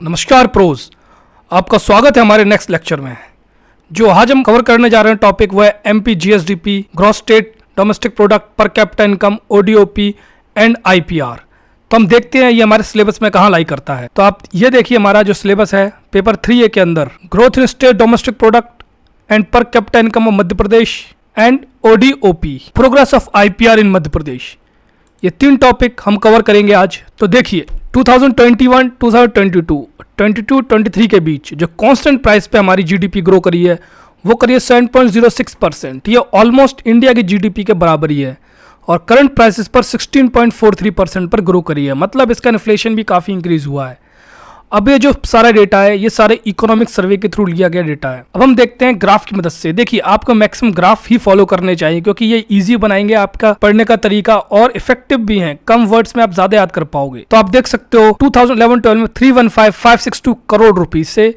नमस्कार प्रोज, आपका स्वागत है हमारे नेक्स्ट लेक्चर में। जो आज हम कवर करने जा रहे हैं टॉपिक वो है MP GSDP, gross state domestic product, पर capita income, ODOP and IPR. तो हम देखते हैं ये हमारे सिलेबस में कहाँ लाई करता है। तो आप ये देखिए, हमारा जो सिलेबस है पेपर 3A के अंदर growth in state domestic product and per capita income of Madhya Pradesh and ODOP, progress of IPR in Madhya Pradesh, ये 3 टॉपिक हम कवर करेंगे आज। तो देखिए 2021, 2022, 22-23 के बीच जो कांस्टेंट प्राइस पे हमारी जीडीपी ग्रो करी है वो करी है 7.06%। ये ऑलमोस्ट इंडिया की जीडीपी के बराबर ही है और करंट प्राइसेस पर 16.43% पर ग्रो करी है। मतलब इसका इन्फ्लेशन भी काफ़ी इंक्रीज हुआ है। अब ये जो सारा डेटा है ये सारे इकोनॉमिक सर्वे के थ्रू लिया गया डेटा है। अब हम देखते हैं ग्राफ की मदद से। देखिए आपको मैक्सिमम ग्राफ ही फॉलो करने चाहिए क्योंकि ये इजी बनाएंगे आपका पढ़ने का तरीका और इफेक्टिव भी हैं। कम वर्ड्स में आप ज्यादा याद कर पाओगे। तो आप देख सकते हो 2011-12 में 315,562 करोड़ रुपए से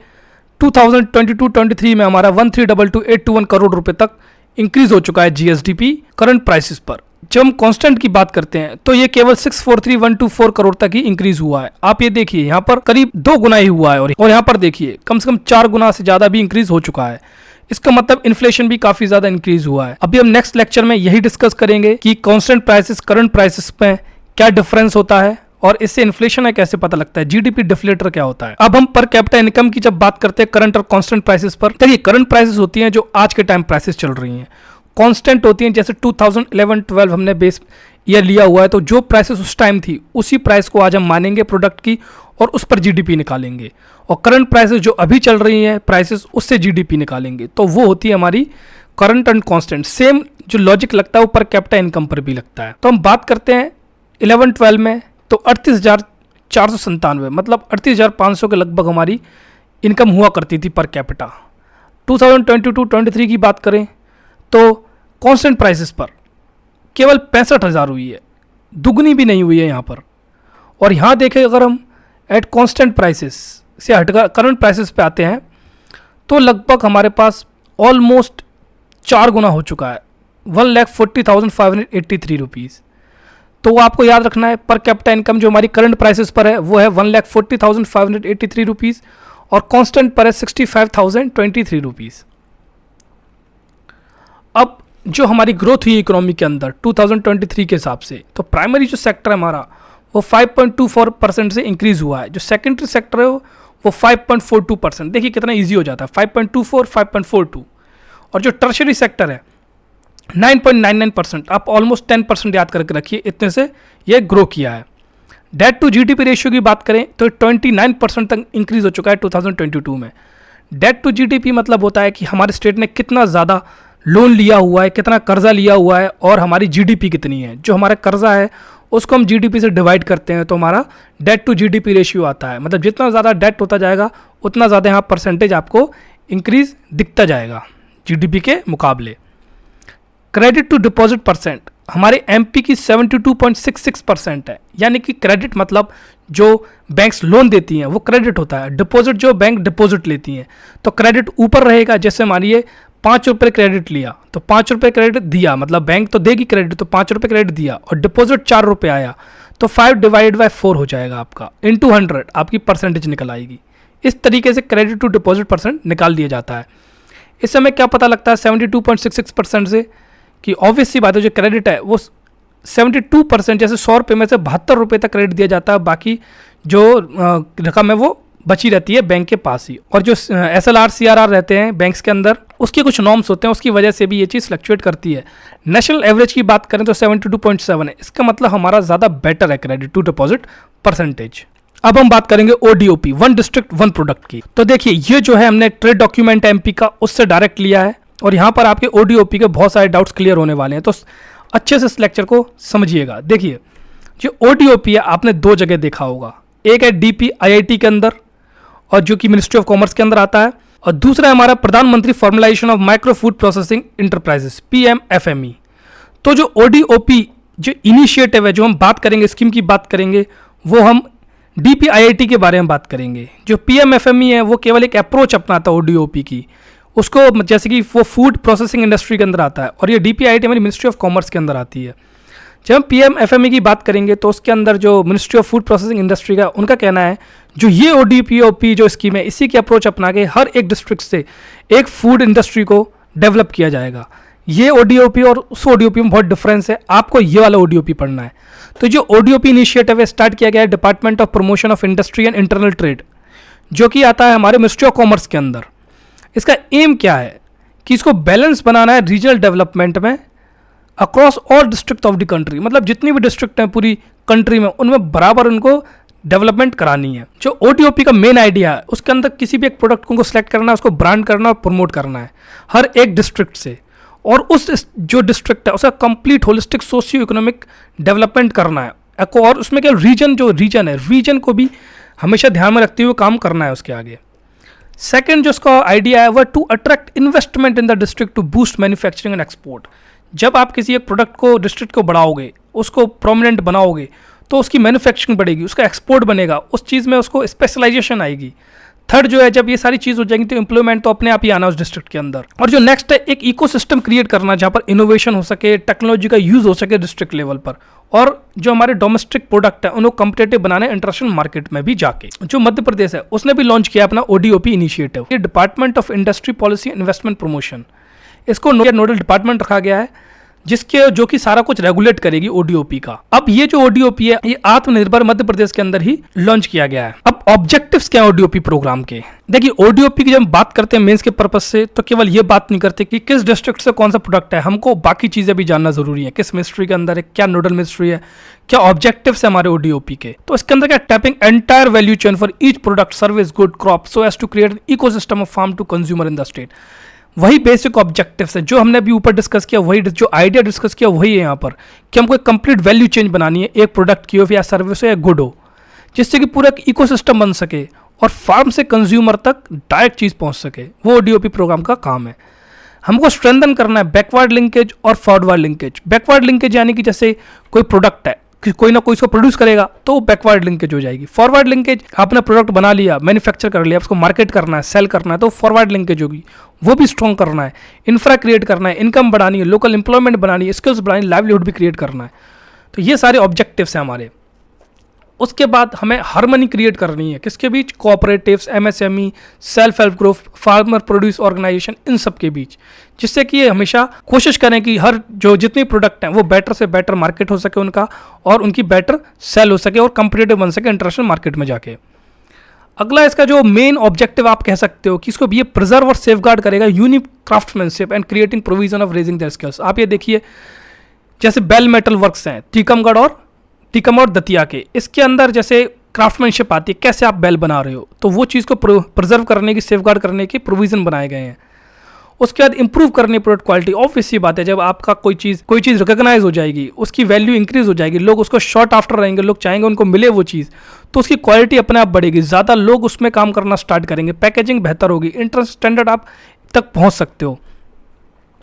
2022-23 में हमारा 1322,821 करोड़ रुपए तक इंक्रीज हो चुका है जीएसडीपी करंट प्राइसेस पर। जब हम कांस्टेंट की बात करते हैं तो ये केवल 643,124 करोड़ तक ही इंक्रीज हुआ है। आप ये देखिए यहाँ पर करीब 2 गुना ही हुआ है और यहाँ पर देखिए कम से कम 4 गुना से ज्यादा भी इंक्रीज हो चुका है। इसका मतलब इन्फ्लेशन भी काफी ज्यादा इंक्रीज हुआ है। अभी हम नेक्स्ट लेक्चर में यही डिस्कस करेंगे कि कांस्टेंट प्राइसेस करंट प्राइसेस में क्या डिफरेंस होता है और इससे इन्फ्लेशन है कैसे पता लगता है, जीडीपी डिफ्लेटर क्या होता है। अब हम पर कैपिटा इनकम की जब बात करते हैं करंट और कांस्टेंट प्राइसेस पर, देखिए करंट प्राइसेस होती हैं जो आज के टाइम प्राइसेस चल रही हैं, कांस्टेंट होती हैं जैसे 2011-12 हमने बेस ईयर लिया हुआ है तो जो प्राइसेस उस टाइम थी उसी प्राइस को आज हम मानेंगे प्रोडक्ट की और उस पर जीडीपी निकालेंगे। और करंट प्राइसेस जो अभी चल रही हैं प्राइसेस उससे जीडीपी निकालेंगे। तो वो होती है हमारी करंट एंड कांस्टेंट। सेम जो लॉजिक लगता है वो पर कैपिटा इनकम पर भी लगता है। तो हम बात करते हैं 11-12 में तो 38,497 मतलब 38,500 के लगभग हमारी इनकम हुआ करती थी पर कैपिटा। 2022-23 की बात करें तो कांस्टेंट प्राइसेस पर केवल 65,000 हुई है, दुगनी भी नहीं हुई है यहाँ पर। और यहाँ देखें अगर हम एट कांस्टेंट प्राइसेस से हटकर करंट प्राइसेस पे आते हैं तो लगभग हमारे पास ऑलमोस्ट 4 गुना हो चुका है, 1,40,583 रुपीज़। तो आपको याद रखना है पर कैपिटा इनकम जो हमारी करंट प्राइसेस पर है वो है 1,40,583 रुपीज़ और कांस्टेंट पर है 65,023 रुपीज़। अब जो हमारी ग्रोथ हुई इकोनॉमी के अंदर 2023 के हिसाब से तो प्राइमरी जो सेक्टर है हमारा वो 5.24% से इंक्रीज हुआ है। जो सेकेंडरी सेक्टर है वो 5.42%। देखिए कितना इजी हो जाता है, 5.24, 5.42। और जो टर्शरी सेक्टर है 9.99%। आप ऑलमोस्ट 10% याद करके रखिए, इतने से ये ग्रो किया है। डेट टू जीडीपी रेशियो की बात करें तो 29% तक इंक्रीज हो चुका है 2022 में। डेट टू जीडीपी मतलब होता है कि हमारे स्टेट ने कितना ज़्यादा लोन लिया हुआ है, कितना कर्जा लिया हुआ है और हमारी जीडीपी कितनी है। जो हमारा कर्जा है उसको हम जीडीपी से डिवाइड करते हैं तो हमारा डेट टू जीडीपी रेशियो आता है। मतलब जितना ज़्यादा डेट होता जाएगा उतना ज़्यादा यहाँ परसेंटेज आपको इंक्रीज दिखता जाएगा जीडीपी के मुकाबले। क्रेडिट टू डिपॉजिट परसेंट हमारे एमपी की 72.66% है। यानी कि क्रेडिट मतलब जो बैंक्स लोन देती हैं वो क्रेडिट होता है, डिपॉजिट जो बैंक डिपॉजिट लेती हैं तो क्रेडिट ऊपर रहेगा। जैसे मानिए 5 रुपये क्रेडिट लिया तो 5 रुपये क्रेडिट दिया, मतलब बैंक तो देगी क्रेडिट, तो 5 रुपये क्रेडिट दिया और डिपॉजिट 4 रुपये आया तो 5/4 हो जाएगा आपका, इंटू 100 आपकी परसेंटेज निकल आएगी। इस तरीके से क्रेडिट टू डिपॉजिट परसेंट निकाल दिया जाता है। इस समय क्या पता लगता है 72.66% से कि ऑब्वियस सी बात है जो क्रेडिट है वो 72%, जैसे 100 रुपये में से 72 रुपये तक क्रेडिट दिया जाता है, बाकी जो रकम है वो बची रहती है बैंक के पास ही। और जो SLR CRR रहते हैं बैंक्स के अंदर उसके कुछ नॉर्म्स होते हैं, उसकी वजह से भी ये चीज़ फ्लक्चुएट करती है। नेशनल एवरेज की बात करें तो 72.7 है। इसका मतलब हमारा ज़्यादा बेटर है क्रेडिट टू डिपॉजिट परसेंटेज। अब हम बात करेंगे ODOP, one district one product की। तो देखिए ये जो है हमने ट्रेड डॉक्यूमेंट MP का उससे डायरेक्ट लिया है और यहाँ पर आपके ODOP के बहुत सारे डाउट्स क्लियर होने वाले हैं, तो अच्छे से इस लेक्चर को समझिएगा। देखिए जो ODOP है आपने 2 जगह देखा होगा, एक है DP IIT के अंदर और जो कि मिनिस्ट्री ऑफ कॉमर्स के अंदर आता है, और दूसरा है हमारा Pradhan Mantri formalisation of micro food processing enterprises PMFME। तो जो ODOP जो इनिशिएटिव है जो हम बात करेंगे, स्कीम की बात करेंगे, वो हम DP IIT के बारे में बात करेंगे। जो PMFME है वो केवल एक अप्रोच अपनाता है ODOP की, उसको जैसे कि वो फूड प्रोसेसिंग इंडस्ट्री के अंदर आता है, और ये DP IIT हमारी मिनिस्ट्री ऑफ कॉमर्स के अंदर आती है। जब हम PMFME की बात करेंगे तो उसके अंदर जो ministry of food processing industry का उनका कहना है जो ये ODPOP जो स्कीम है इसी की अप्रोच अपना के हर एक डिस्ट्रिक्ट से एक फूड इंडस्ट्री को डेवलप किया जाएगा। ये ODOP और उस ODOP में बहुत डिफरेंस है, आपको ये वाला ODOP पढ़ना है। तो जो ODOP इनिशिएटिव है स्टार्ट किया गया है department of promotion of industry and internal trade, जो कि आता है हमारे मिनिस्ट्री ऑफ कॉमर्स के अंदर। इसका एम क्या है कि इसको बैलेंस बनाना है रीजनल डेवलपमेंट में across all district of the country, मतलब जितनी भी डिस्ट्रिक्ट हैं पूरी कंट्री में उनमें बराबर उनको डेवलपमेंट करानी है। जो ODOP का मेन आइडिया है उसके अंदर किसी भी एक प्रोडक्ट को सेलेक्ट करना है, उसको ब्रांड करना और प्रमोट करना है हर एक डिस्ट्रिक्ट से, और उस जो डिस्ट्रिक्ट है उसका complete holistic socio economic development करना है। और उसमें क्या रीजन है रीजन को भी हमेशा ध्यान में रखते हुए काम करना है उसके आगे। सेकंड जो उसका आइडिया है वह to attract investment in the district to boost manufacturing and export. जब आप किसी एक प्रोडक्ट को डिस्ट्रिक्ट को बढ़ाओगे, उसको प्रोमिनेंट बनाओगे, तो उसकी मैन्युफैक्चरिंग बढ़ेगी, उसका एक्सपोर्ट बनेगा, उस चीज़ में उसको स्पेशलाइजेशन आएगी। थर्ड जो है जब ये सारी चीज़ हो जाएंगी तो एम्प्लॉयमेंट तो अपने आप ही आना उस डिस्ट्रिक्ट के अंदर। और जो नेक्स्ट है एक इकोसिस्टम क्रिएट करना जहाँ पर इनोवेशन हो सके, टेक्नोलॉजी का यूज़ हो सके डिस्ट्रिक्ट लेवल पर, और जो हमारे डोमेस्टिक प्रोडक्ट है उनको कम्पिटेटिव बनाने इंटरनेशनल मार्केट में भी जाके। जो मध्य प्रदेश है उसने भी लॉन्च किया अपना ODOP इनिशिएटिव, ये department of industry policy investment promotion, इसको नोडल डिपार्टमेंट रखा गया है जिसके जो कि सारा कुछ रेगुलेट करेगी ODOP का। अब ये जो ODOP है ये आत्मनिर्भर मध्य प्रदेश के अंदर ही लॉन्च किया गया है। अब ऑब्जेक्टिव्स क्या है ODOP प्रोग्राम के? देखिए ODOP की जब हम बात करते हैं मेंस के पर्पज से तो केवल ये बात नहीं करते कि किस डिस्ट्रिक्ट से कौन सा प्रोडक्ट है, हमको बाकी चीजें भी जानना जरूरी है, किस मिनिस्ट्री के अंदर है, क्या नोडल मिनिस्ट्री है, क्या ऑब्जेक्टिव्स है हमारे ODOP के। तो इसके अंदर क्या tapping entire value chain for each product service good crop so as to create an ecosystem of farm to consumer in the state. वही बेसिक ऑब्जेक्टिव्स है जो हमने अभी ऊपर डिस्कस किया, वही जो आइडिया डिस्कस किया वही है यहाँ पर कि हमको एक कंप्लीट वैल्यू चेंज बनानी है एक प्रोडक्ट की हो या सर्विस हो या गुड हो, जिससे कि पूरा इकोसिस्टम बन सके और फार्म से कंज्यूमर तक डायरेक्ट चीज़ पहुँच सके। वो ODOP प्रोग्राम का काम है। हमको स्ट्रेंथन करना है बैकवर्ड लिंकेज और फॉरवर्ड लिंकेज। बैकवर्ड लिंकेज यानी कि जैसे कोई प्रोडक्ट है कि कोई ना कोई इसको प्रोड्यूस करेगा तो वो बैकवर्ड लिंकेज हो जाएगी। फॉरवर्ड लिंकेज आपने प्रोडक्ट बना लिया, मैन्युफैक्चर कर लिया, उसको मार्केट करना है, सेल करना है, तो फॉरवर्ड लिंकेज होगी, वो भी स्ट्रॉन्ग करना है। इंफ्रा क्रिएट करना है, इनकम बढ़ानी है, लोकल एम्प्लॉयमेंट बनानी है, स्किल्स बढ़ानी है, लाइवलीहुड भी क्रिएट करना है। तो ये सारे ऑब्जेक्टिव्स हैं हमारे। उसके बाद हमें हार्मनी क्रिएट करनी है किसके बीच? Cooperatives, MSME, self help group, farmer produce organisation, इन सब के बीच, जिससे कि ये हमेशा कोशिश करें कि हर जो जितनी प्रोडक्ट हैं वो बेटर से बेटर मार्केट हो सके उनका, और उनकी बेटर सेल हो सके और कंपिटेटिव बन सके इंटरनेशनल मार्केट में जाके। अगला इसका जो मेन ऑब्जेक्टिव आप कह सकते हो कि इसको ये प्रिजर्व और सेफगार्ड करेगा unique craftsmanship and creating provision of raising their skills. आप ये देखिए जैसे बेल मेटल वर्क्स हैं टीकम और दतिया के, इसके अंदर जैसे क्राफ्टमैनशिप आती है, कैसे आप बेल बना रहे हो, तो वो चीज़ को प्रिजर्व करने की, सेफगार्ड करने के प्रोविजन बनाए गए हैं। उसके बाद इंप्रूव करने प्रोडक्ट क्वालिटी। ऑब्वियस सी बात है जब आपका कोई चीज़ रिकॉग्नाइज हो जाएगी, उसकी वैल्यू इंक्रीज हो जाएगी, लोग उसको शॉर्ट आफ्टर रहेंगे, लोग चाहेंगे उनको मिले वो चीज़, तो उसकी क्वालिटी अपने आप बढ़ेगी, ज़्यादा लोग उसमें काम करना स्टार्ट करेंगे, पैकेजिंग बेहतर होगी, इंटरनेशनल स्टैंडर्ड आप तक पहुँच सकते हो।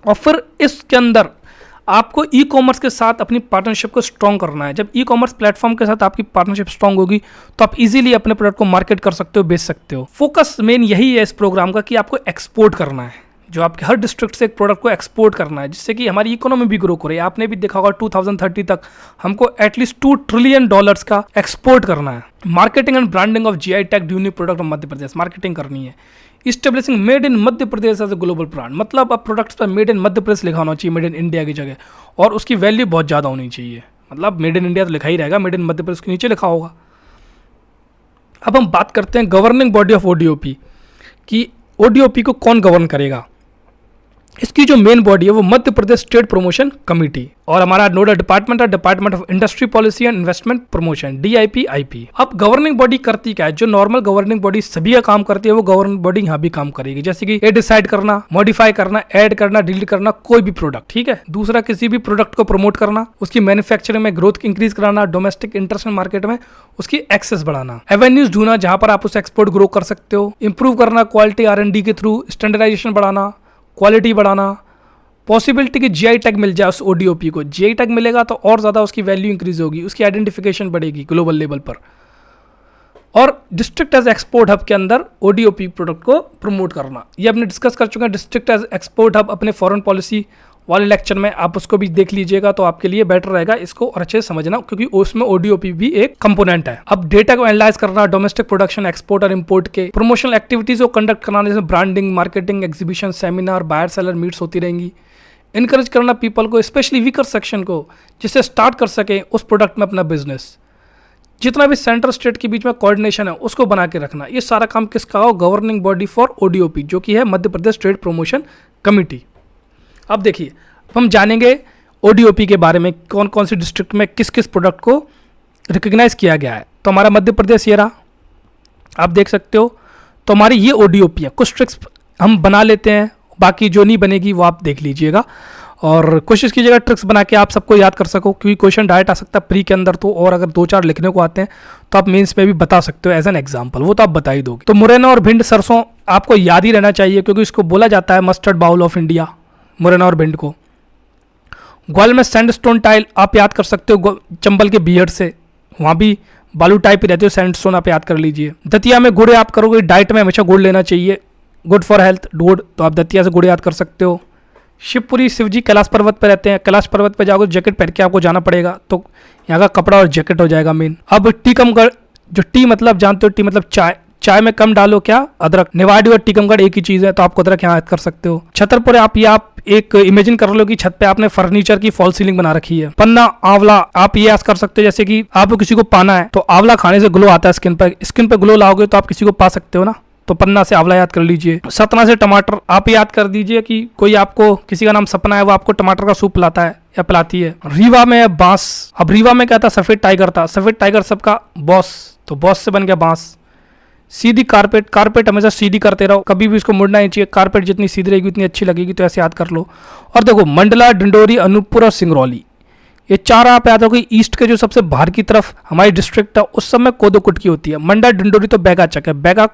और फिर इसके अंदर आपको ई-कॉमर्स के साथ अपनी पार्टनरशिप को स्ट्रॉन्ग करना है। जब ई-कॉमर्स प्लेटफॉर्म के साथ आपकी पार्टनरशिप स्ट्रॉन्ग होगी तो आप इजीली अपने प्रोडक्ट को मार्केट कर सकते हो, बेच सकते हो। फोकस मेन यही है इस प्रोग्राम का कि आपको एक्सपोर्ट करना है, जो आपके हर डिस्ट्रिक्ट से एक प्रोडक्ट को एक्सपोर्ट करना है, जिससे कि हमारी इकोनॉमी भी ग्रो करे। आपने भी देखा होगा 2030 तक हमको एटलीस्ट $2 ट्रिलियन का एक्सपोर्ट करना है। Marketing and branding of GI tagged unique product of Madhya Pradesh, marketing करनी है। Establishing made in Madhya Pradesh as a global brand, मतलब अब प्रोडक्ट्स पर मेड इन मध्य प्रदेश लिखा होना चाहिए, मेड इन इंडिया की जगह, और उसकी वैल्यू बहुत ज़्यादा होनी चाहिए। मतलब मेड इन इंडिया तो लिखा ही रहेगा, मेड इन मध्य प्रदेश के नीचे लिखा होगा। अब हम बात करते हैं गवर्निंग बॉडी ऑफ ODOP कि ODOP को कौन गवर्न करेगा। इसकी जो मेन बॉडी है वो Madhya Pradesh state promotion committee, और हमारा नोडल डिपार्टमेंट है department of industry policy and investment promotion, DIP-IP। अब गवर्निंग बॉडी करती क्या है? जो नॉर्मल गवर्निंग बॉडी सभी का काम करती है वो गवर्निंग बॉडी यहाँ भी काम करेगी, जैसे कि ये डिसाइड करना, मॉडिफाई करना, ऐड करना, डिलीट करना कोई भी प्रोडक्ट, ठीक है। दूसरा किसी भी प्रोडक्ट को प्रमोट करना, उसकी मैन्युफैक्चरिंग में ग्रोथ इंक्रीज कराना, डोमेस्टिक इंटरनेशनल मार्केट में उसकी एक्सेस बढ़ाना, एवेन्यूज ढूंढना जहां पर आप उसे एक्सपोर्ट ग्रो कर सकते हो, इंप्रूव करना क्वालिटी R&D के थ्रू, स्टैंडर्डाइजेशन बढ़ाना, क्वालिटी बढ़ाना, पॉसिबिलिटी कि GI टैग मिल जाए उस ODOP को। GI टैग मिलेगा तो और ज़्यादा उसकी वैल्यू इंक्रीज होगी, उसकी आइडेंटिफिकेशन बढ़ेगी ग्लोबल लेवल पर। और डिस्ट्रिक्ट एज एक्सपोर्ट हब के अंदर ODOP प्रोडक्ट को प्रमोट करना, ये हमने डिस्कस कर चुके हैं। डिस्ट्रिक्ट एज एक्सपोर्ट हब अपने फॉरेन पॉलिसी वाले लेक्चर में, आप उसको भी देख लीजिएगा तो आपके लिए बेटर रहेगा इसको और अच्छे से समझना, क्योंकि उसमें ओडीओपी भी एक कंपोनेंट है। अब डेटा को एनालाइज करना, डोमेस्टिक प्रोडक्शन, एक्सपोर्ट और इंपोर्ट के प्रमोशनल एक्टिविटीज को कंडक्ट करना, जैसे branding, marketing, exhibition, seminar, buyer seller meets होती रहेंगी। इनकरेज करना पीपल को, स्पेशली वीकर सेक्शन को, जिससे स्टार्ट कर सके उस प्रोडक्ट में अपना बिजनेस। जितना भी सेंट्रल स्टेट के बीच में कोऑर्डिनेशन है उसको बना के रखना। ये सारा काम किसका हो? गवर्निंग बॉडी फॉर ओडीओपी, जो कि है Madhya Pradesh trade promotion committee. अब देखिए, अब हम जानेंगे ओडीओपी के बारे में, कौन कौन सी डिस्ट्रिक्ट में किस किस प्रोडक्ट को रिकग्नाइज किया गया है। तो हमारा मध्य प्रदेश ये रहा, आप देख सकते हो। तो हमारी ये ओडीओपी है। कुछ ट्रिक्स हम बना लेते हैं, बाकी जो नहीं बनेगी वो आप देख लीजिएगा और कोशिश कीजिएगा ट्रिक्स बना के आप सबको याद कर सको, क्योंकि क्वेश्चन डायरेक्ट आ सकता है प्री के अंदर तो, और अगर 2-4 लिखने को आते हैं तो आप मेंस में भी बता सकते हो एज एन एग्जांपल, वो तो आप बता ही दोगे। तो मुरैना और भिंड सरसों आपको याद ही रहना चाहिए, क्योंकि इसको बोला जाता है mustard bowl of India, Morena और भिंड को। ग्वालियर में सैंडस्टोन टाइल आप याद कर सकते हो चंबल के बियड से, वहाँ भी बालू टाइप ही रहते हो, सैंडस्टोन आप याद कर लीजिए। दतिया में गुड़ आप करोगे, डाइट में हमेशा गुड़ लेना चाहिए, गुड फॉर हेल्थ गुड़, तो आप दतिया से गुड़ याद कर सकते हो। शिवपुरी शिवजी कैलाश पर्वत पे रहते हैं, कैलाश पर्वत पे जाओगे जैकेट पहन के आपको जाना पड़ेगा, तो यहाँ का कपड़ा और जैकेट हो जाएगा मेन। अब टीकमगढ़, जो टी मतलब जानते हो, टी मतलब चाय, चाय में कम डालो क्या? अदरक। निवाड़ी और टीकमगढ़ एक ही चीज़ है, तो आपको अदरक यहाँ याद कर सकते हो। छतरपुर आप एक इमेजिन कर लो कि छत पे आपने फर्नीचर की फॉल सीलिंग बना रखी है। पन्ना आंवला आप ये याद कर सकते हो, जैसे कि आपको किसी को पाना है तो आंवला खाने से ग्लो आता है स्किन पे ग्लो लाओगे तो आप किसी को पा सकते हो ना, तो पन्ना से आंवला याद कर लीजिए। सतना से टमाटर आप याद कर दीजिए कि कोई आपको, किसी का नाम सपना है, वो आपको टमाटर का सूप पिलाता है या पिलाती है। रीवा में है बांस। अब रीवा में क्या था? सफेद टाइगर था, सफेद टाइगर सबका बॉस, तो बॉस से बन गया बांस। सीधी कारपेट, कारपेट हमेशा सीधी करते रहो, कभी भी इसको मुड़ना नहीं चाहिए। कारपेट जितनी सीधी रहेगी उतनी अच्छी लगेगी, तो ऐसे याद कर लो। और देखो मंडला, डिंडोरी, अनूपपुर और सिंगरौली, ये 4 आप याद रखो। ईस्ट के जो सबसे बाहर की तरफ हमारी डिस्ट्रिक्ट है उस समय कोदो कुटकी होती है। मंडा डिंडोरी तो बैगा चक है, बैगा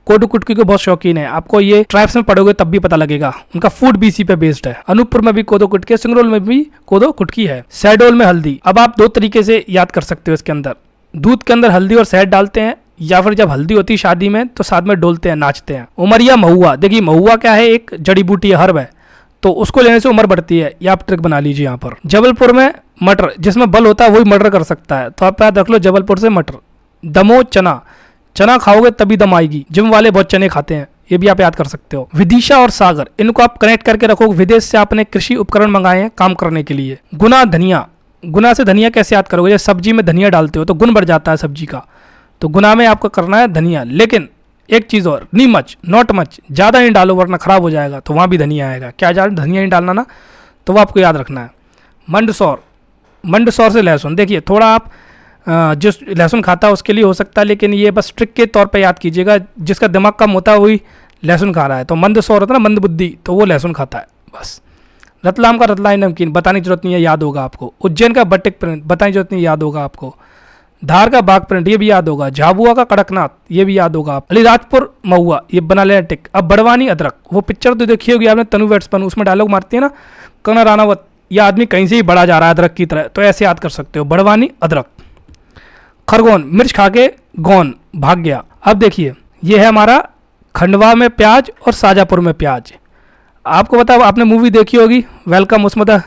कोदो कुटकी के बहुत शौकीन है। आपको ये ट्राइब्स में पढ़ोगे तब भी पता लगेगा, उनका फूड भी इसी पे बेस्ड है। अनूपपुर में भी कोदो कुटकी है, सिंगरौल में भी कोदो कुटकी है। शहडोल में हल्दी। अब आप 2 तरीके से याद कर सकते हो इसके अंदर, दूध के अंदर हल्दी और शहद डालते हैं, या फिर जब हल्दी होती है शादी में तो साथ में डोलते हैं, नाचते हैं। उमरिया महुआ, देखिए महुआ क्या है? एक जड़ी बूटी है, हर्ब है, तो उसको लेने से उम्र बढ़ती है, ये आप ट्रिक बना लीजिए यहाँ पर। जबलपुर में मटर, जिसमें बल होता है वही मर्डर कर सकता है, तो आप याद रख लो जबलपुर से मटर। दमो चना, चना खाओगे तभी दम आएगी, जिम वाले बहुत चने खाते हैं, ये भी आप याद कर सकते हो। विदिशा और सागर, इनको आप कनेक्ट करके रखो, विदेश से आपने कृषि उपकरण मंगाए हैं काम करने के लिए। गुना धनिया, गुना से धनिया कैसे याद करोगे? जब सब्जी में धनिया डालते हो तो गुण बढ़ जाता है सब्जी का, तो गुना में आपको करना है धनिया। लेकिन एक चीज़ और, नी मच नॉट मच, ज़्यादा नहीं डालो वरना खराब हो जाएगा, तो वहाँ भी धनिया आएगा। क्या ज़्यादा धनिया नहीं डालना ना, तो वो आपको याद रखना है। मंडसौर, मंडसौर से लहसुन, देखिए थोड़ा आप जो लहसुन खाता है उसके लिए हो सकता है, लेकिन ये बस ट्रिक के तौर पे याद कीजिएगा, जिसका दिमाग कम होता है वही लहसुन खा रहा है। तो मंदसौर होता है ना, मंद बुद्धि, तो वो लहसुन खाता है बस। रतलाम का रतलाई नमकीन, बताने की जरूरत नहीं है, याद होगा आपको। उज्जैन का बटिक प्रिंट, बताने की जरूरत नहीं, याद होगा आपको। धार का बाग प्रिंट, ये भी याद होगा। झाबुआ का कड़कनाथ, ये भी याद होगा। अलीराजपुर महुआ, ये बना लेना टिक। अब बड़वानी अदरक, वो पिक्चर तो देखी होगी आपने, तनु वेट्समैन, उसमें डायलॉग मारती है ना कंगना रानावत, ये आदमी कहीं से ही बड़ा जा रहा है अदरक की तरह, तो ऐसे याद कर सकते हो, बड़वानी अदरक। खरगोन, मिर्च खा के गौन भाग गया। अब देखिए ये है हमारा खंडवा में प्याज और शाजापुर में प्याज। आपको बताओ, आपने मूवी देखी होगी वेलकम, उसमें था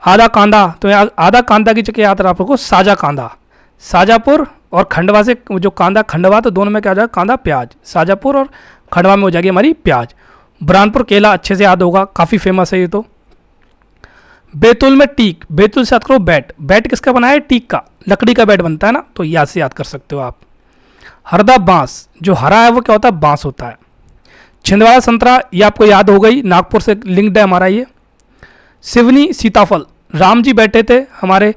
आधा कांदा, तो आधा कांदा की जगह याद रखो साजा कांदा। शाजापुर और खंडवा से जो कांदा, खंडवा तो दोनों में क्या हो जाएगा? कांदा प्याज। शाजापुर और खंडवा में हो जाएगी हमारी प्याज। बुरहानपुर केला अच्छे से याद होगा, काफ़ी फेमस है ये तो। बैतूल में टीक, बैतूल से याद करो बैट, बैट किसका बना है? टीक का, लकड़ी का बैट बनता है ना, तो याद से याद कर सकते हो आप। हरदा बांस, जो हरा है वो क्या होता है? बांस होता है। छिंदवाड़ा संतरा, ये आपको याद हो गई, नागपुर से लिंक्ड है हमारा ये। सिवनी सीताफल, राम जी बैठे थे हमारे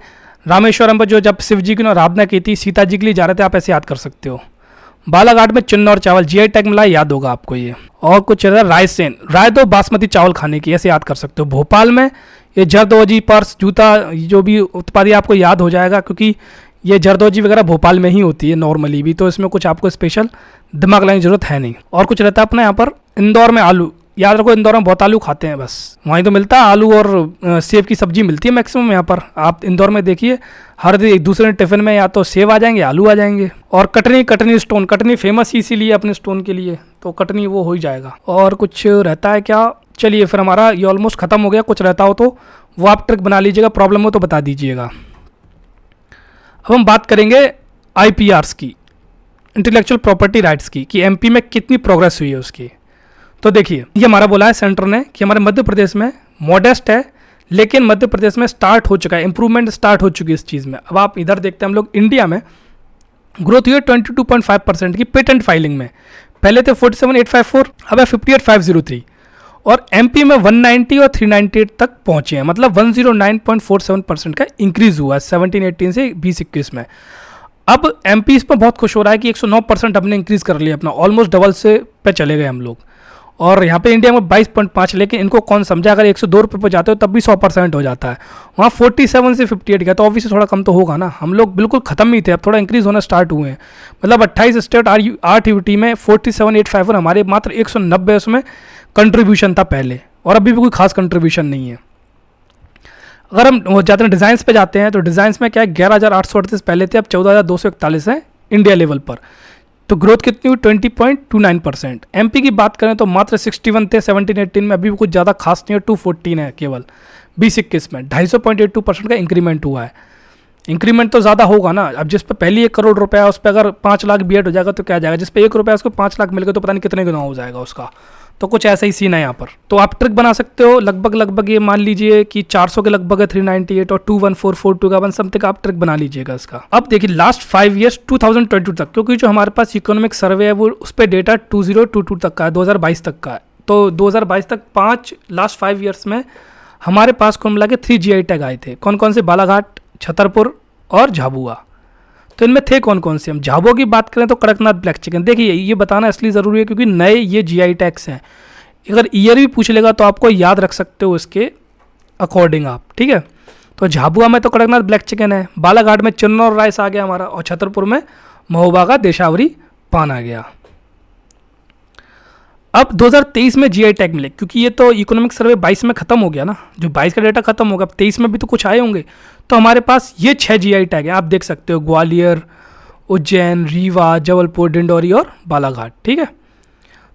रामेश्वरम पर, जो जब शिव जी की आराधना की थी, सीता जी के लिए जा रहे थे, आप ऐसे याद कर सकते हो। बालाघाट में चुन्न और चावल, जीआई टैग मिला, याद होगा आपको ये। और कुछ रायसेन, राय दो बासमती चावल खाने की, ऐसे याद कर सकते हो। भोपाल में ये जरदोजी, पर्स, जूता, जो भी उत्पाद आपको याद हो जाएगा, क्योंकि ये जरदोजी वगैरह भोपाल में ही होती है नॉर्मली भी, तो इसमें कुछ आपको स्पेशल दिमाग लगाने की जरूरत है नहीं। और कुछ रहता है अपना यहाँ पर, इंदौर में आलू, याद रखो इंदौर में बहुत आलू खाते हैं, बस वहीं तो मिलता है आलू और सेब की सब्जी मिलती है मैक्सिमम यहाँ पर। आप इंदौर में देखिए हर दिन एक दूसरे टिफिन में या तो सेब आ जाएंगे, आलू आ जाएंगे। और कटनी, कटनी स्टोन, कटनी फेमस ही इसीलिए अपने स्टोन के लिए, तो कटनी वो हो ही जाएगा। और कुछ रहता है क्या? चलिए फिर हमारा ये ऑलमोस्ट ख़त्म हो गया, कुछ रहता हो तो वो आप ट्रिक बना लीजिएगा, प्रॉब्लम हो तो बता दीजिएगा। अब हम बात करेंगे IPRs की, इंटेलेक्चुअल प्रॉपर्टी राइट्स की, कि MP में कितनी प्रोग्रेस हुई है उसकी। तो देखिए ये हमारा बोला है सेंटर ने कि हमारे मध्य प्रदेश में मॉडेस्ट है, लेकिन मध्य प्रदेश में स्टार्ट हो चुका है, इंप्रूवमेंट स्टार्ट हो चुकी है इस चीज़ में। अब आप इधर देखते हैं हम लोग इंडिया में ग्रोथ हुई है 22.5% की पेटेंट फाइलिंग में, पहले थे 47,854, अब है 58,503, और MP में 190 और 398 तक पहुंचे हैं, मतलब 109.47% का इंक्रीज हुआ है 17-18 से 20-21 में। अब MP इस पर बहुत खुश हो रहा है कि 109% हमने इंक्रीज कर लिया अपना, ऑलमोस्ट डबल से पे चले गए हम लोग। और यहाँ पे इंडिया में 22.5, लेकिन इनको कौन समझा, अगर 102 रुपये पर जाते हो तब भी 100% हो जाता है, वहाँ 47 से 58 गया, तो ऑब्वियसली थोड़ा कम तो होगा ना। हम लोग बिल्कुल खत्म ही थे, अब थोड़ा इंक्रीज होना स्टार्ट हुए हैं, मतलब 28 स्टेट 8 यूटी में 47,854, हमारे मात्र 190 उसमें कंट्रीब्यूशन था पहले, और अभी भी कोई खास कंट्रीब्यूशन नहीं है। अगर हम जाते हैं डिज़ाइंस पे जाते हैं, तो डिज़ाइंस में क्या है, 11,838 पहले थे, अब 14,241 है इंडिया लेवल पर। तो ग्रोथ कितनी हुई, 20.29%। MP की बात करें तो मात्र 61 थे 17-18 में, अभी भी कुछ ज़्यादा खास नहीं है, 214 है केवल 20-21 में, 250.82% का इंक्रीमेंट हुआ है। इंक्रीमेंट तो ज़्यादा होगा ना, अब जिस पे पहले 1 करोड़ रुपया उस पर अगर 5 लाख BED हो जाएगा तो क्या जाएगा, जिस पे 1 रुपया उसको 5 लाख मिल गए तो पता नहीं कितने गुना हो जाएगा उसका। तो कुछ ऐसा ही सीन है यहाँ पर। तो आप ट्रिक बना सकते हो, लगभग ये मान लीजिए कि 400 के लगभग है 398 और 21442 का 1 समथिंग आप ट्रिक बना लीजिएगा इसका। अब देखिए लास्ट 5 ईयर्स 2022 तक, क्योंकि जो हमारे पास इकोनॉमिक सर्वे है वो उस पर डेटा 2022 तक का है, 2022 तक का है। तो 2022 तक लास्ट 5 ईयर्स में हमारे पास कुल मिला के 3 GI टैग आए थे। कौन कौन से, बालाघाट, छतरपुर और झाबुआ। तो इनमें थे कौन कौन से, हम झाबुआ की बात करें तो कड़कनाथ ब्लैक चिकन। देखिए ये बताना इसलिए ज़रूरी है क्योंकि नए ये GI टैग्स हैं, अगर ईयर भी पूछ लेगा तो आपको याद रख सकते हो इसके अकॉर्डिंग आप, ठीक है। तो झाबुआ में तो कड़कनाथ ब्लैक चिकन है, बालाघाट में चिन्नौर राइस आ गया हमारा, और छतरपुर में महोबा का देशावरी पान आ गया। अब 2023 में GI टैग मिले, क्योंकि ये तो इकोनॉमिक सर्वे 22 में खत्म हो गया ना, जो 22 का डेटा खत्म होगा, अब 23 में भी तो कुछ आए होंगे। तो हमारे पास ये 6 GI टैग हैं, आप देख सकते हो, ग्वालियर, उज्जैन, रीवा, जबलपुर, डिंडोरी और बालाघाट, ठीक है।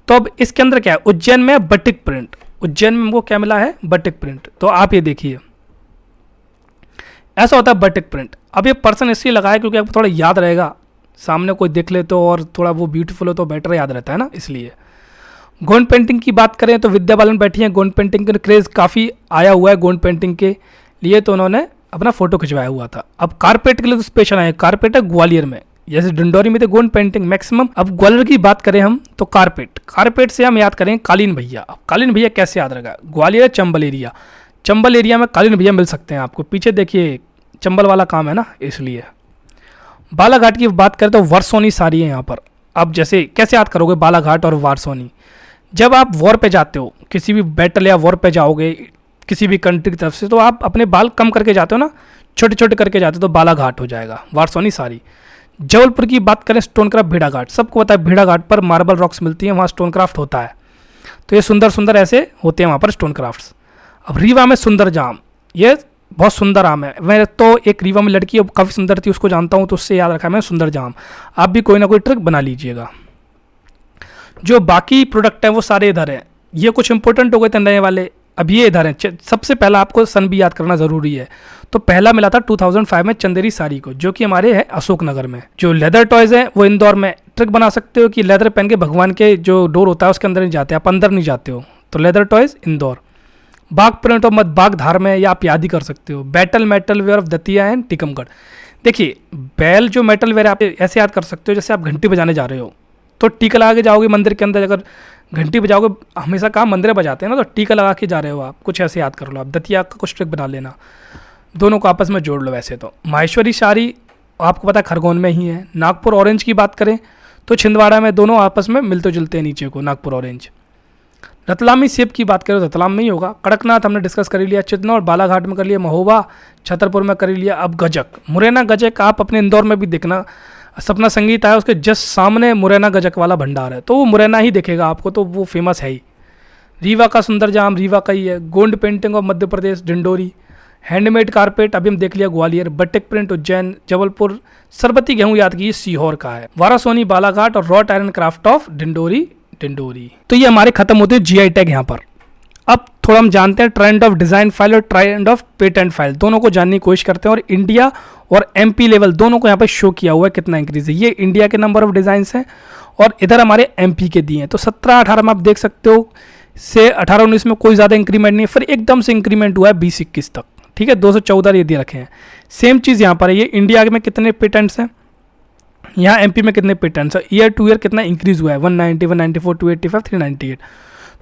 तो अब इसके अंदर क्या है, उज्जैन में बटिक प्रिंट, उज्जैन में हमको क्या मिला है, बटिक प्रिंट। तो आप ये देखिए ऐसा होता है बटिक प्रिंट। अब ये पर्सन इसलिए लगाया क्योंकि आपको थोड़ा याद रहेगा, सामने कोई देख ले तो, और थोड़ा वो ब्यूटीफुल हो तो बेटर याद रहता है ना, इसलिए। गोंड पेंटिंग की बात करें तो विद्या बालन बैठी हैं, गोंड पेंटिंग का क्रेज़ काफ़ी आया हुआ है गोंड पेंटिंग के लिए, तो उन्होंने अपना फोटो खिंचवाया हुआ था। अब कारपेट के लिए तो स्पेशल आए, कारपेट है ग्वालियर में, जैसे डिंडोरी में थे गोंड पेंटिंग मैक्सिमम। अब ग्वालियर की बात करें हम तो कारपेट से हम याद करें कालीन भैया। अब कालीन भैया कैसे याद रहेगा, ग्वालियर चंबल एरिया, चंबल एरिया में कालीन भैया मिल सकते हैं आपको, पीछे देखिए चंबल वाला काम है ना, इसलिए। बालाघाट की बात करें तो वारसोनी साड़ी है यहाँ पर। अब जैसे कैसे याद करोगे बालाघाट और वारसोनी, जब आप वॉर पे जाते हो, किसी भी बैटल या वॉर पे जाओगे किसी भी कंट्री की तरफ से, तो आप अपने बाल कम करके जाते हो ना, छोटे छोटे करके जाते हो, तो बालाघाट हो जाएगा, वारसोनी साड़ी। जबलपुर की बात करें स्टोन क्राफ्ट भेड़ा घाट, सबको पता है भेड़ा घाट पर मार्बल रॉक्स मिलती हैं, वहाँ स्टोन क्राफ्ट होता है, तो ये सुंदर सुंदर ऐसे होते हैं वहाँ पर स्टोन क्राफ्ट्स। अब रीवा में सुंदर जाम, ये बहुत सुंदर आम है, मैं तो एक रीवा में लड़की काफ़ी सुंदर थी, उसको जानता हूँ, तो उससे याद रखा मैं सुंदर जाम। आप भी कोई ना कोई ट्रिक बना लीजिएगा। जो बाकी प्रोडक्ट हैं वो सारे इधर हैं, ये कुछ इंपॉर्टेंट हो गए थे नए वाले, अब ये इधर हैं। सबसे पहला आपको सन भी याद करना ज़रूरी है, तो पहला मिला था 2005 में चंदेरी साड़ी को, जो कि हमारे है अशोकनगर में। जो लेदर टॉयज़ हैं वो इंदौर में। ट्रिक बना सकते हो कि लेदर पहन के भगवान के जो डोर होता है उसके अंदर नहीं जाते, आप अंदर नहीं जाते हो, तो लेदर टॉयज़ इंदौर। बाग प्रिंट और मत बाग धार में, या आप याद ही कर सकते हो। Bell metal ware of Datia and Tikamgarh. देखिए बैल जो मेटल वेयर आप ऐसे याद कर सकते हो जैसे आप घंटी बजाने जा रहे हो, तो टीका लगा के जाओगे मंदिर के अंदर, अगर घंटी बजाओगे, हमेशा कहाँ मंदिर बजाते हैं ना, तो टीका लगा के जा रहे हो आप, कुछ ऐसे याद कर लो आप। दतिया का कुछ ट्रिक बना लेना, दोनों को आपस में जोड़ लो। वैसे तो माहेश्वरी साड़ी आपको पता है खरगोन में ही है। नागपुर ऑरेंज की बात करें तो छिंदवाड़ा में, दोनों आपस में मिलते जुलते हैं नीचे को, नागपुर ऑरेंज। रतलामी सेब की बात करें तो रतलाम में ही होगा। कड़कनाथ हमने डिस्कस कर लिया, चित्तौड़ बालाघाट में कर लिया, महोबा छतरपुर में कर लिया। अब गजक, मुरैना गजक आप अपने इंदौर में भी देखना, सपना संगीत आया उसके जस्ट सामने मुरैना गजक वाला भंडार है, तो वो मुरैना ही दिखेगा आपको, तो वो फेमस है ही। रीवा का सुंदर जाम रीवा का ही है। Gond painting of Madhya Pradesh Dindori. Handmade carpet अभी हम देख लिया ग्वालियर। Batik print Ujjain. जबलपुर। सरबती गेहूँ याद कीजिए सीहोर का है। वारासोनी बालाघाट और wrought iron craft of Dindori. तो ये हमारे खत्म होते हैं GI टैग यहाँ पर। अब थोड़ा हम जानते हैं ट्रेंड ऑफ डिज़ाइन फाइल और ट्रेंड ऑफ पेटेंट फाइल, दोनों को जानने की कोशिश करते हैं। और इंडिया और एमपी लेवल दोनों को यहाँ पे शो किया हुआ है कितना इंक्रीज है। ये इंडिया के नंबर ऑफ डिज़ाइंस हैं और इधर हमारे एमपी के दिए हैं। तो 17-18 में आप देख सकते हो से 18-19 में कोई ज़्यादा इंक्रीमेंट नहीं है, फिर एकदम से इंक्रीमेंट हुआ है 20-21 तक, ठीक है। 214 ये दे रखे हैं। सेम चीज़ यहाँ पर है, ये इंडिया में कितने पेटेंट्स हैं, यहाँ एमपी में कितने पेटेंट्स हैं, ईयर टू ईयर कितना इंक्रीज हुआ है, 190, 194, 285, 398।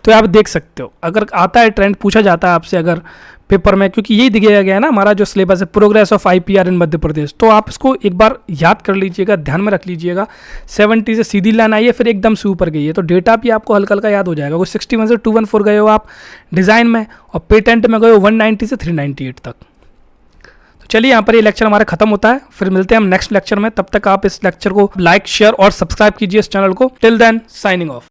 तो आप देख सकते हो, अगर आता है ट्रेंड, पूछा जाता है आपसे अगर पेपर में, क्योंकि यही दिया गया है ना हमारा जो सिलेबस है, progress of IPR in Madhya प्रदेश, तो आप इसको एक बार याद कर लीजिएगा, ध्यान में रख लीजिएगा। 70 से सीधी लाइन आई है, फिर एकदम से ऊपर गई है, तो डेटा भी आपको हल्का हल्का याद हो जाएगा। वो 61 से 214 गए हो आप डिज़ाइन में, और पेटेंट में गए हो 190 से 398 तक। तो चलिए यहाँ पर ये लेक्चर हमारा खत्म होता है, फिर मिलते हैं हम नेक्स्ट लेक्चर में। तब तक आप इस लेक्चर को लाइक, शेयर और सब्सक्राइब कीजिए इस चैनल को। Till then signing of.